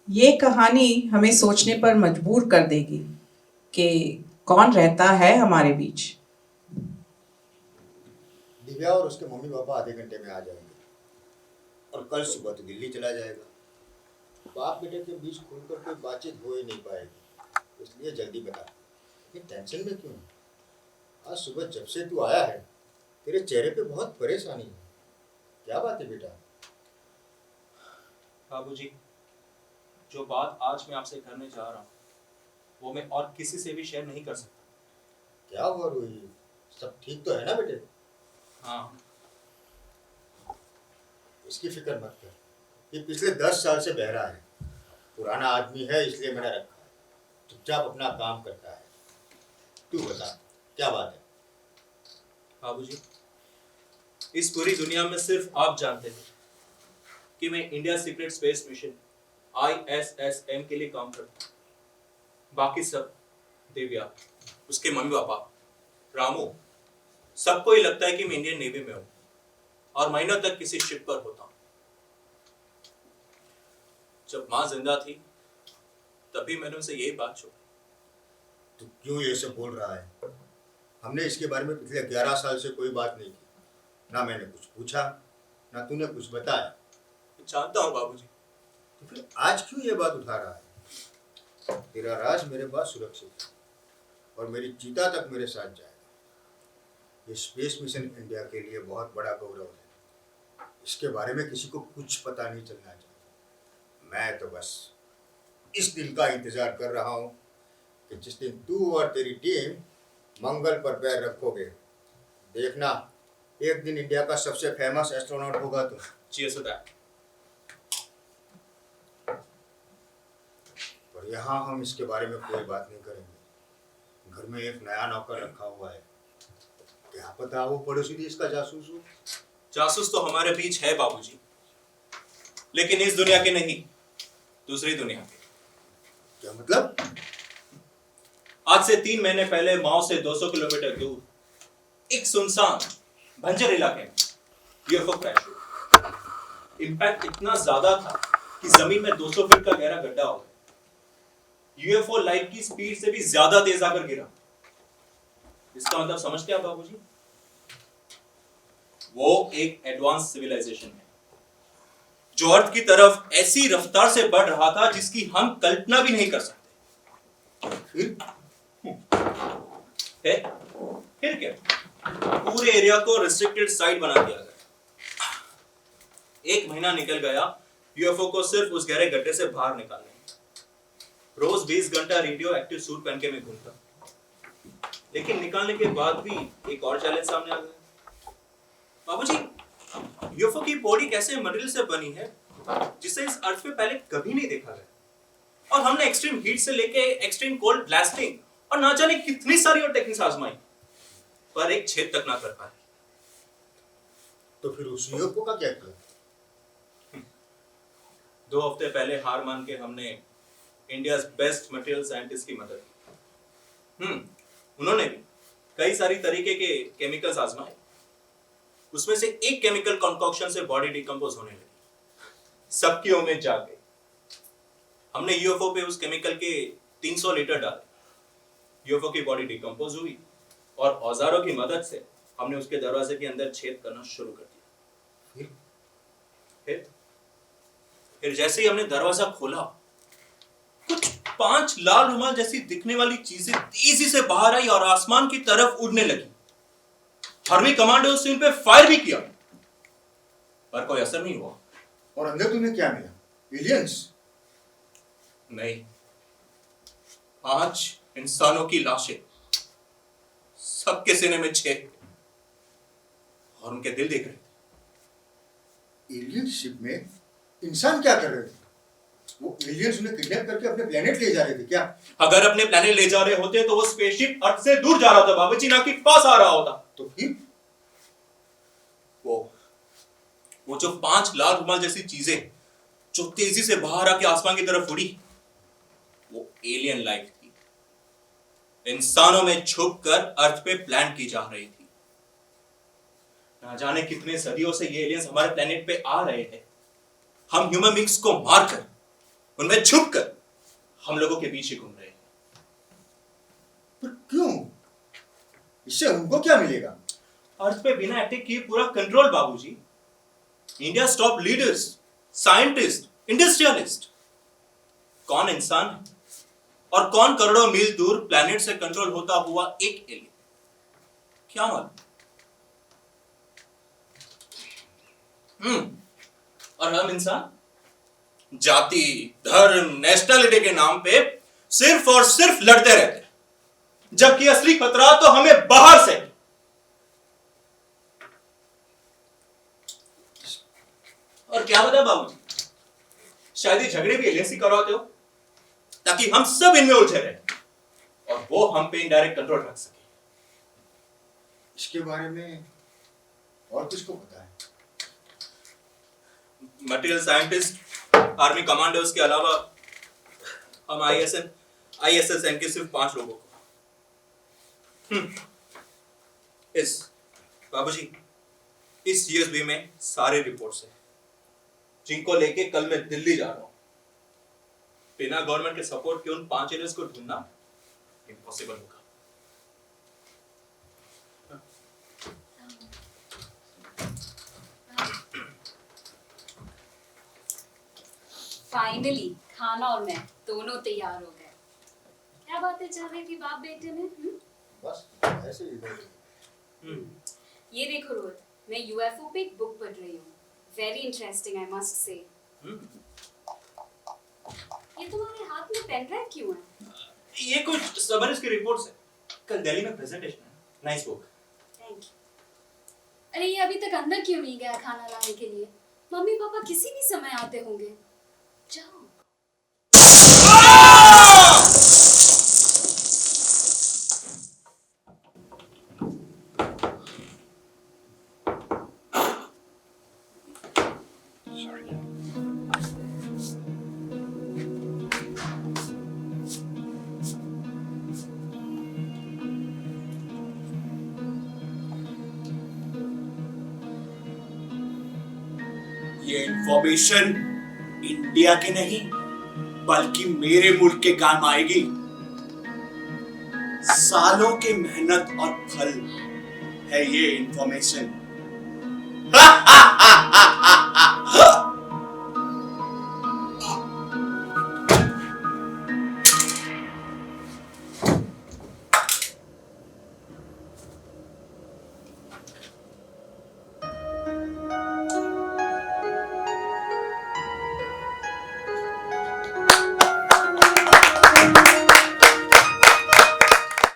ये कहानी हमें सोचने पर मजबूर कर देगी कि कौन रहता है हमारे बीच। दिव्या और उसके मम्मी पापा आधे घंटे में आ जाएंगे और कल सुबह तो दिल्ली चला जाएगा। बाप बेटे के बीच खुलकर कोई बातचीत हो ही नहीं पाएगी, इसलिए जल्दी बता। ये टेंशन में क्यों है? आज सुबह जब से तू आया है तेरे चेहरे पे बहुत परेशानी है। क्या बात है बेटा? बाबूजी, जो बात आज मैं आपसे करने जा रहा हूँ वो मैं और किसी से भी शेयर नहीं कर सकता। क्या हुआ रोही? सब ठीक तो है ना बेटे? हाँ। इसकी फिक्र मत कर। ये पिछले 10 साल से बहरा है। पुराना आदमी है इसलिए मैंने रखा है। चुपचाप अपना काम करता है। तू बता, क्या बात है? बाबूजी, इस पूरी दुनिया में सिर्फ आप जानते थे कि मैं India secret space mission ISSM के लिए काम करता हूँ। बाकी सब, दिव्या, उसके मम्मी पापा, रामू, सबको ही लगता है कि मैं इंडियन नेवी में हूँ और महीनों तक किसी शिप पर होता हूँ। जब माँ जिंदा थी तभी मैंने उनसे यही बात छुपाई। तू क्यों ये सब बोल रहा है? हमने इसके बारे में पिछले 11 साल से कोई बात नहीं की। ना मैंने कुछ पूछा, ना तूने कुछ बताया। जानता हूँ बाबूजी। तो फिर आज क्यों ये बात उठा रहा है? तेरा राज मेरे पास सुरक्षित है और मेरी चिता तक मेरे साथ जाएगा। ये स्पेस मिशन इंडिया के लिए बहुत बड़ा गौरव है। इसके बारे में किसी को कुछ पता नहीं चलना चाहिए। मैं तो बस इस दिन का इंतजार कर रहा हूँ कि जिस दिन तू और तेरी टीम मंगल पर पैर रखोगे। देखना, एक दिन इंडिया का सबसे फेमस एस्ट्रोनॉट होगा तू। Cheers to that. पर यहाँ हम इसके बारे में कोई बात नहीं करेंगे। घर में एक नया नौकर रखा हुआ है। क्या पता वो पड़ोसी देश का जासूस हो। जासूस तो हमारे बीच है बाबूजी, लेकिन इस दुनिया के नहीं, दूसरी दुनिया के। क्या मतलब? आज से 3 महीने पहले माओ से 200 किलोमीटर दूर एक सुनसान बंजर इलाके में यूएफओ क्रैश हुआ। इंपैक्ट इतना ज्यादा था कि जमीन में 200 फीट का गहरा गड्ढा हो गया। यूएफओ लाइट की स्पीड से भी ज्यादा तेज आकर गिरा। इसका मतलब समझते हैं आप बाबूजी? वो एक एडवांस सिविलाइजेशन है जो अर्थ की तरफ ऐसी रफ्तार से बढ़ रहा था जिसकी हम कल्पना भी नहीं कर सकते। फिर क्या? पूरे एरिया को रिस्ट्रिक्टेड साइट बना दिया गया। 1 महीना निकल गया यूएफओ को सिर्फ उस गहरे गड्ढे से बाहर निकालने में। रोज 20 घंटा रेडियो एक्टिव सूट पहन के मैं घूमता, लेकिन निकालने के बाद भी एक और चैलेंज सामने आ गया। बाबूजी, यूएफओ की बॉडी कैसे मटेरियल से बनी है जिसे इस अर्थ पे पहले कभी नहीं देखा गया, और हमने एक्सट्रीम हीट से लेके एक्सट्रीम कोल्ड ब्लास्टिंग और ना जाने कितनी सारी और टेक्निक्स आजमाई, पर एक छेद तक ना कर पाए। तो फिर उस यूएफओ का क्या किया? 2 हफ्ते पहले हार मान के हमने इंडिया बेस्ट मटेरियल साइंटिस्ट की मदद की। उन्होंने भी कई सारी तरीके के केमिकल्स आजमाए। उसमें से एक केमिकल कॉन्कॉक्शन से बॉडी डिकम्पोज होने लगी। सबकी उम्मीद जाग गई। हमने यूएफओ पे उस केमिकल के 300 लीटर डाले। यूएफओ की बॉडी डिकम्पोज हुई और औजारों की मदद से हमने उसके दरवाजे के अंदर छेद करना शुरू कर दिया। फिर जैसे ही हमने दरवाजा खोला, कुछ 5 लाल रुमाल जैसी दिखने वाली चीजें तेजी से बाहर आई और आसमान की तरफ उड़ने लगी। आर्मी कमांडोज ने उन पे फायर भी किया, पर कोई असर नहीं हुआ। और अंदर तूने क्या मिला? एलियंस? नहीं, 5 इंसानों की लाशें, सबके सीने में छेद और उनके दिल दिख रहे थे। एलियन शिप में इंसान क्या कर रहे थे? वो एलियंस उन्हें किडनैप करके अपने प्लेनेट ले जा रहे थे क्या? अगर अपने प्लेनेट ले जा रहे होते तो वो स्पेसशिप अर्थ से दूर जा रहा था बाबूजी, ना कि पास आ रहा होता। तो फिर वो जो 5 लाल रुमाल जैसी चीजें जो तेजी से बाहर आके आसमान की तरफ उड़ी, वो एलियन लाइफ थी। इंसानों में छुपकर अर्थ पे प्लान की जा रही थी। ना जाने कितने सदियों से ये एलियंस हमारे प्लेनेट पे आ रहे हैं। हम ह्यूमन बींग्स को मारकर उनमें छुपकर हम लोगों के बीच ही घूम रहे हैं। पर क्यों? इससे हमको क्या मिलेगा? अर्थ पे बिना अटैक किए पूरा कंट्रोल बाबूजी। India top leaders, scientist, industrialist. कौन इंसान है और कौन करोड़ों मील दूर प्लेनेट से कंट्रोल होता हुआ एक एलियन? क्या मालूम? और हम इंसान जाति, धर्म, नेशनलिटी के नाम पे सिर्फ और सिर्फ लड़ते रहते हैं, जबकि असली खतरा तो हमें बाहर से। और क्या बता बाबूजी, शायद ये झगड़े भी एलियंस ही करवाते हो ताकि हम सब इनमें उलझे रहे और वो हम पे इनडायरेक्ट कंट्रोल रख सके। इसके बारे में और किसको पता है? मटेरियल साइंटिस्ट, आर्मी कमांडर्स के अलावा हम ISSN के सिर्फ 5 लोगों को। इस बाबूजी, इस USB में सारे रिपोर्ट्स हैं जिनको लेके कल मैं दिल्ली जा रहा हूं। बिना गवर्नमेंट के सपोर्ट के उन 5 एलियंस को ढूंढना इम्पॉसिबल होगा। फाइनली खाना और मैं दोनों तैयार हो गए। क्या बातें चल रही थी बाप बेटे में? बस ऐसे ही। ये देखो रोहित, मैं UFO पे एक बुक पढ़ रही हूँ। Very interesting, I must say. ये तुम्हारे हाथ में पेन ड्राइव क्यों है? ये कुछ सबरिस की रिपोर्ट्स है, कल दिल्ली में प्रेजेंटेशन है। Nice book. Thank you. अरे ये अभी तक अंदर क्यों नहीं गया खाना लाने के लिए? मम्मी पापा किसी भी समय आते होंगे। जाओ। ये इंफॉर्मेशन इंडिया के नहीं बल्कि मेरे मुल्क के काम आएगी। सालों के मेहनत और फल है ये इंफॉर्मेशन।